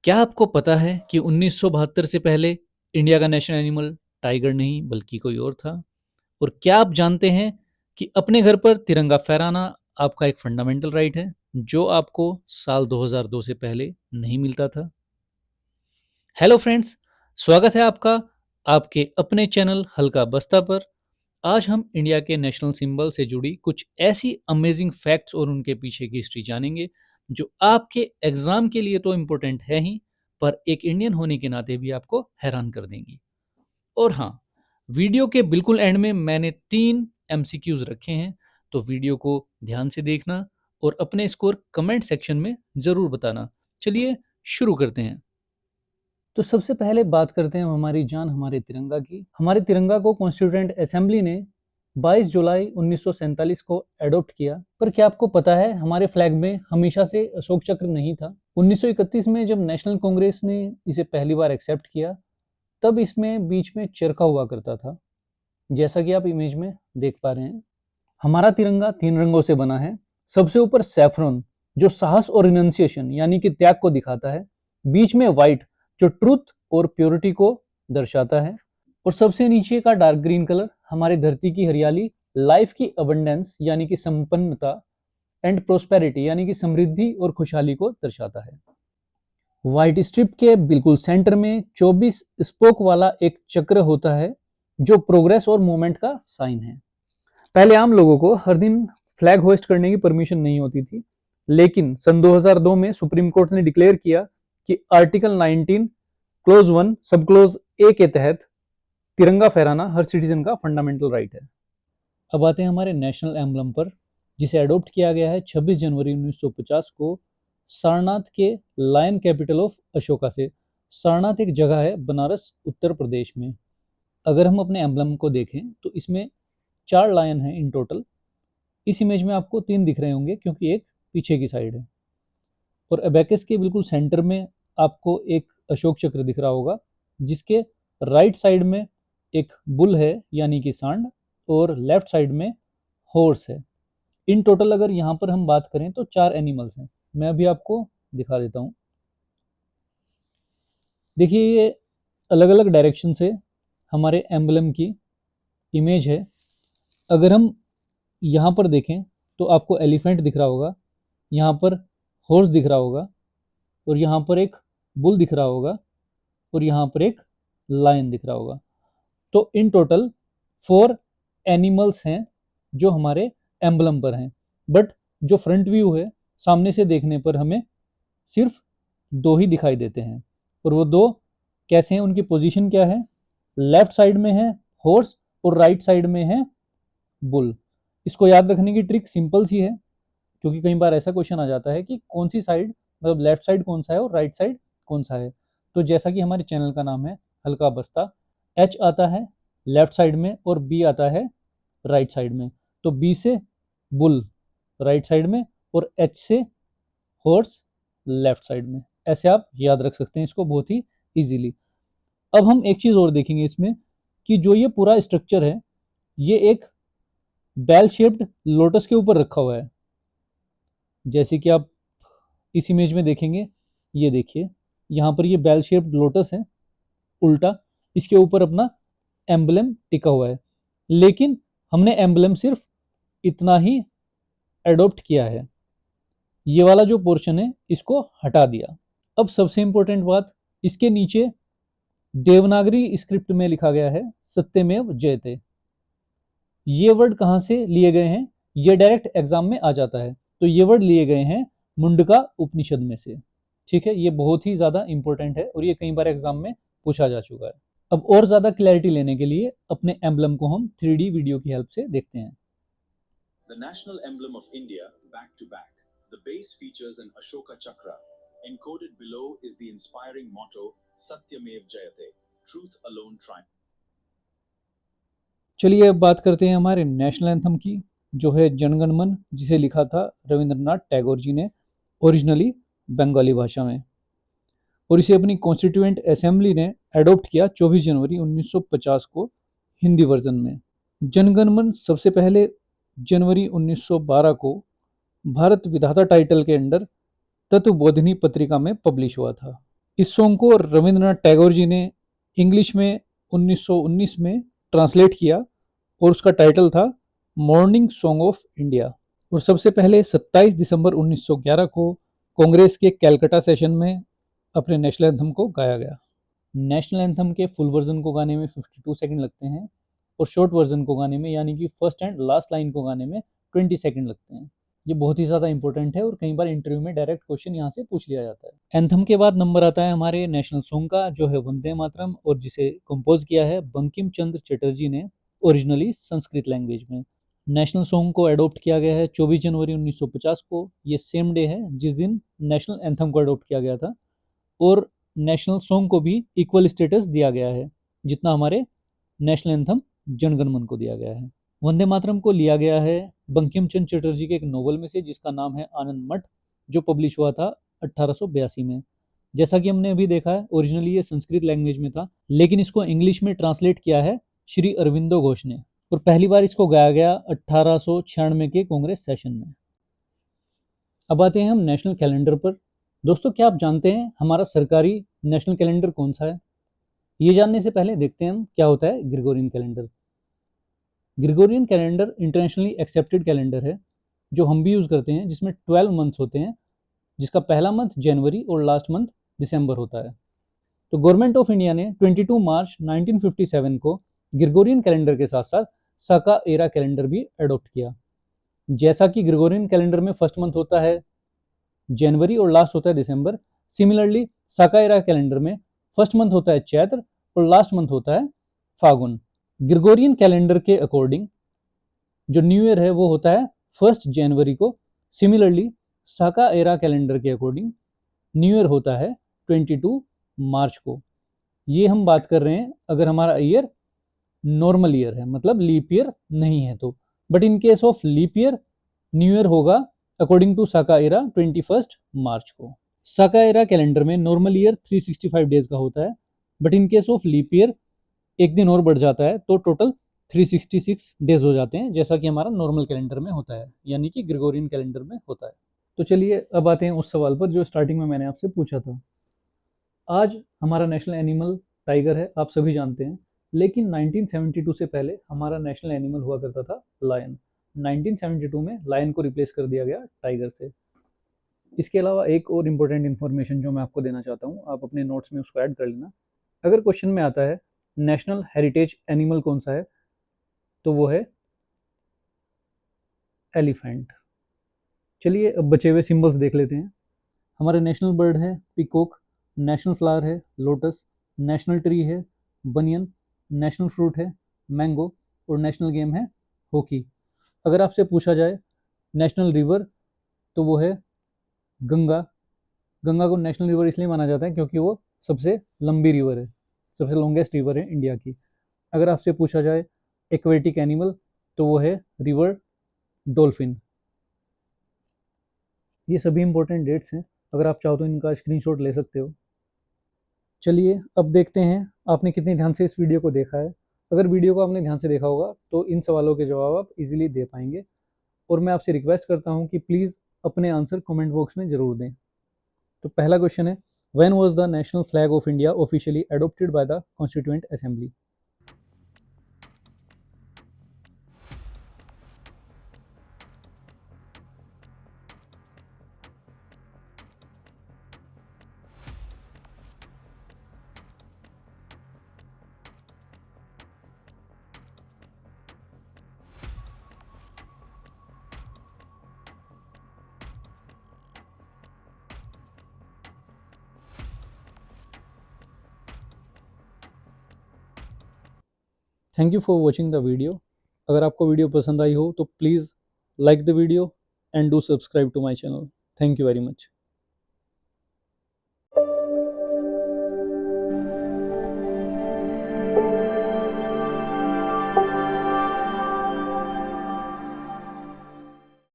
क्या आपको पता है कि 1972 से पहले इंडिया का नेशनल एनिमल टाइगर नहीं बल्कि कोई और था? और क्या आप जानते हैं कि अपने घर पर तिरंगा फहराना आपका एक फंडामेंटल राइट है, जो आपको साल 2002 से पहले नहीं मिलता था? हेलो फ्रेंड्स, स्वागत है आपका आपके अपने चैनल हल्का बस्ता पर। आज हम इंडिया के नेशनल सिंबल से जुड़ी कुछ ऐसी अमेजिंग फैक्ट्स और उनके पीछे की हिस्ट्री जानेंगे, जो आपके एग्जाम के लिए तो इम्पोर्टेंट है ही, पर एक इंडियन होने के नाते भी आपको हैरान कर देंगी। और हाँ, वीडियो के बिल्कुल एंड में मैंने 3 एमसीक्यूज रखे हैं, तो वीडियो को ध्यान से देखना और अपने स्कोर कमेंट सेक्शन में ज़रूर बताना। चलिए शुरू करते हैं। तो सबसे पहले बात करते हैं हमारी जान हमारे तिरंगा की। हमारे तिरंगा को कॉन्स्टिट्यूएंट असेंबली ने 22 जुलाई 1947 को एडॉप्ट किया। पर क्या आपको पता है हमारे फ्लैग में हमेशा से अशोक चक्र नहीं था? 1931 में जब नेशनल कांग्रेस ने इसे पहली बार एक्सेप्ट किया, तब इसमें बीच में चरखा हुआ करता था, जैसा कि आप इमेज में देख पा रहे हैं। हमारा तिरंगा 3 रंगों से बना है। सबसे ऊपर सैफरन, जो साहस और रिनंसिएशन यानी कि त्याग को दिखाता है। बीच में व्हाइट, जो ट्रुथ और प्योरिटी को दर्शाता है। और सबसे नीचे का डार्क ग्रीन कलर हमारी धरती की हरियाली, लाइफ की अबंडेंस यानी कि संपन्नता, एंड प्रोस्पेरिटी यानी कि समृद्धि और खुशहाली को दर्शाता है। व्हाइट स्ट्रिप के बिल्कुल सेंटर में 24 स्पोक वाला एक चक्र होता है, जो प्रोग्रेस और मूवमेंट का साइन है। पहले आम लोगों को हर दिन फ्लैग होस्ट करने की परमिशन नहीं होती थी, लेकिन सन 2002 में सुप्रीम कोर्ट ने डिक्लेयर किया कि आर्टिकल 19 क्लोज 1 सब क्लोज ए के तहत तिरंगा फहराना हर सिटीजन का फंडामेंटल राइट है। अब आते हैं हमारे नेशनल एम्बलम पर, जिसे अडॉप्ट किया गया है 26 जनवरी 1950 को सारनाथ के लायन कैपिटल ऑफ अशोका से। सारनाथ एक जगह है बनारस उत्तर प्रदेश में। अगर हम अपने एम्बलम को देखें तो इसमें 4 लायन हैं इन टोटल। इस इमेज में आपको 3 दिख रहे होंगे क्योंकि एक पीछे की साइड है। और अबेकस के बिल्कुल सेंटर में आपको एक अशोक चक्र दिख रहा होगा, जिसके राइट साइड में एक बुल है यानी कि सांड, और लेफ्ट साइड में हॉर्स है। इन टोटल अगर यहाँ पर हम बात करें तो 4 एनिमल्स हैं। मैं अभी आपको दिखा देता हूँ। देखिए, ये अलग अलग डायरेक्शन से हमारे एम्बलम की इमेज है। अगर हम यहाँ पर देखें तो आपको एलिफेंट दिख रहा होगा, यहाँ पर हॉर्स दिख रहा होगा, और यहाँ पर एक बुल दिख रहा होगा, और यहाँ पर एक लायन दिख रहा होगा। तो इन टोटल 4 एनिमल्स हैं जो हमारे एम्बलम पर हैं। बट जो फ्रंट व्यू है, सामने से देखने पर हमें सिर्फ 2 ही दिखाई देते हैं। और वो 2 कैसे हैं, उनकी पोजीशन क्या है? लेफ्ट साइड में है हॉर्स और राइट साइड में है बुल। इसको याद रखने की ट्रिक सिंपल सी है, क्योंकि कई बार ऐसा क्वेश्चन आ जाता है कि कौन सी साइड, मतलब लेफ्ट साइड कौन सा है और राइट साइड कौन सा है। तो जैसा कि हमारे चैनल का नाम है हल्का बस्ता, एच आता है लेफ्ट साइड में और बी आता है राइट साइड में। तो बी से बुल राइट साइड में और एच से हॉर्स लेफ्ट साइड में। ऐसे आप याद रख सकते हैं इसको बहुत ही इजीली। अब हम एक चीज और देखेंगे इसमें, कि जो ये पूरा स्ट्रक्चर है, ये एक बेल शेप्ड लोटस के ऊपर रखा हुआ है। जैसे कि आप इस इमेज में देखेंगे, ये देखिए यहाँ पर ये बेल शेप्ड लोटस है उल्टा, इसके ऊपर अपना एम्बलम टिका हुआ है। लेकिन हमने एम्बलम सिर्फ इतना ही एडॉप्ट किया है, ये वाला जो पोर्शन है इसको हटा दिया। अब सबसे इंपॉर्टेंट बात, इसके नीचे देवनागरी स्क्रिप्ट में लिखा गया है सत्यमेव जयते। ये वर्ड कहाँ से लिए गए हैं? ये डायरेक्ट एग्जाम में आ जाता है। तो ये वर्ड लिए गए हैं मुंडका उपनिषद में से। ठीक है, ये बहुत ही ज्यादा इंपॉर्टेंट है और ये कई बार एग्जाम में पूछा जा चुका है। अब और ज्यादा क्लैरिटी लेने के लिए अपने एम्बलम को हम 3D वीडियो की हेल्प से देखते हैं। The national emblem of India, back to back. The base features an Ashoka Chakra. Encoded below is the inspiring motto Satyamev Jayate, truth alone triumphs. चलिए अब बात करते हैं हमारे नेशनल एंथम की, जो है जनगण मन, जिसे लिखा था रविंद्रनाथ टैगोर जी ने, ओरिजिनली बंगाली भाषा में। और इसे अपनी कॉन्स्टिट्यूएंट असेंबली ने अडॉप्ट किया 24 जनवरी 1950 को हिंदी वर्जन में। जनगण मन सबसे पहले जनवरी 1912 को भारत विधाता टाइटल के अंडर तत्वबोधिनी पत्रिका में पब्लिश हुआ था। इस सॉन्ग को रविंद्रनाथ टैगोर जी ने इंग्लिश में 1919 में ट्रांसलेट किया और उसका टाइटल था मॉर्निंग सॉन्ग ऑफ इंडिया। और सबसे पहले 27 दिसंबर 1911 को कांग्रेस के कैलकाटा सेशन में अपने नेशनल एंथम को गाया गया। नेशनल एंथम के फुल वर्जन को गाने में 52 सेकंड लगते हैं और शॉर्ट वर्जन को गाने में यानी कि फर्स्ट एंड लास्ट लाइन को गाने में 20 सेकंड लगते हैं। ये बहुत ही ज़्यादा इंपॉर्टेंट है और कई बार इंटरव्यू में डायरेक्ट क्वेश्चन यहाँ से पूछ लिया जाता है। एंथम के बाद नंबर आता है हमारे नेशनल सॉन्ग का, जो है वंदे मातरम, और जिसे कंपोज किया है बंकिम चंद्र चटर्जी ने, ओरिजिनली संस्कृत लैंग्वेज में। नेशनल सॉन्ग को अडोप्ट किया गया है 24 जनवरी 1950 को। ये सेम डे है जिस दिन नेशनल एंथम को अडोप्ट किया गया था। और नेशनल सॉन्ग को भी इक्वल स्टेटस दिया गया है जितना हमारे नेशनल एंथम जनगण मन को दिया गया है। वंदे मातरम को लिया गया है बंकिम चंद्र चटर्जी के एक नोवेल में से जिसका नाम है आनंद मठ, जो पब्लिश हुआ था 1882 में। जैसा कि हमने अभी देखा है, ओरिजिनली ये संस्कृत लैंग्वेज में था, लेकिन इसको इंग्लिश में ट्रांसलेट किया है श्री अरविंदो घोष ने, और पहली बार इसको गाया गया 1896 के कांग्रेस सेशन में। अब आते हैं हम नेशनल कैलेंडर पर। दोस्तों, क्या आप जानते हैं हमारा सरकारी नेशनल कैलेंडर कौन सा है? ये जानने से पहले देखते हैं हम क्या होता है Gregorian calendar. Gregorian calendar internationally accepted calendar है जो हम भी यूज़ करते हैं, जिसमें 12 मंथ्स होते हैं, जिसका पहला मंथ जनवरी और लास्ट मंथ दिसंबर होता है। तो गवर्नमेंट ऑफ इंडिया ने 22 मार्च 1957 को ग्रेगोरियन कैलेंडर के साथ साथ साका एरा कैलेंडर भी अडॉप्ट किया। जैसा कि ग्रेगोरियन कैलेंडर में फर्स्ट मंथ होता है जनवरी और लास्ट होता है दिसंबर, सिमिलरली साका एरा कैलेंडर में फर्स्ट मंथ होता है चैत्र और लास्ट मंथ होता है फागुन। ग्रेगोरियन कैलेंडर के अकॉर्डिंग जो न्यू ईयर है वो होता है 1 जनवरी को। सिमिलरली साका एरा कैलेंडर के अकॉर्डिंग न्यू ईयर होता है 22 मार्च को। ये हम बात कर रहे हैं अगर हमारा ईयर नॉर्मल ईयर है, मतलब लीप ईयर नहीं है तो। But in case of leap year, new year होगा according to Saka era 21 March को। साका एरा कैलेंडर में नॉर्मल ईयर 365 डेज का होता है, but in case of leap year एक दिन और बढ़ जाता है तो टोटल 366 डेज हो जाते हैं, जैसा कि हमारा नॉर्मल कैलेंडर में होता है, यानी कि ग्रेगोरियन कैलेंडर में होता है। तो चलिए अब आते हैं उस सवाल पर जो स्टार्टिंग में मैंने आपसे पूछा था। आज हमारा नेशनल एनिमल टाइगर है, आप सभी जानते हैं, लेकिन 1972 से पहले हमारा नेशनल एनिमल हुआ करता था लायन। 1972 में लायन को रिप्लेस कर दिया गया टाइगर से। इसके अलावा एक और इम्पोर्टेंट इन्फॉर्मेशन जो मैं आपको देना चाहता हूँ, आप अपने नोट्स में उसको ऐड कर लेना। अगर क्वेश्चन में आता है नेशनल हेरिटेज एनिमल कौन सा है, तो वो है एलिफेंट। चलिए अब बचे हुए सिंबल्स देख लेते हैं। हमारे नेशनल बर्ड है पीकॉक, नेशनल फ्लावर है लोटस, नेशनल ट्री है बनियन, नेशनल फ्रूट है मैंगो, और नेशनल गेम है हॉकी। अगर आपसे पूछा जाए नेशनल रिवर, तो वो है गंगा। गंगा को नेशनल रिवर इसलिए माना जाता है क्योंकि वो सबसे लंबी रिवर है, सबसे लॉन्गेस्ट रिवर है इंडिया की। अगर आपसे पूछा जाए एक्वेटिक एनिमल, तो वो है रिवर डॉल्फिन। ये सभी इंपॉर्टेंट डेट्स हैं, अगर आप चाहो तो इनका स्क्रीनशॉट ले सकते हो। चलिए अब देखते हैं आपने कितने ध्यान से इस वीडियो को देखा है। अगर वीडियो को आपने ध्यान से देखा होगा तो इन सवालों के जवाब आप इजीली दे पाएंगे, और मैं आपसे रिक्वेस्ट करता हूं कि प्लीज़ अपने आंसर कमेंट बॉक्स में ज़रूर दें। तो पहला क्वेश्चन है, when was the national flag of India officially adopted by the constituent assembly? Thank you for watching the video. अगर आपको वीडियो पसंद आई हो तो please like the video and do subscribe to my channel. Thank you very much.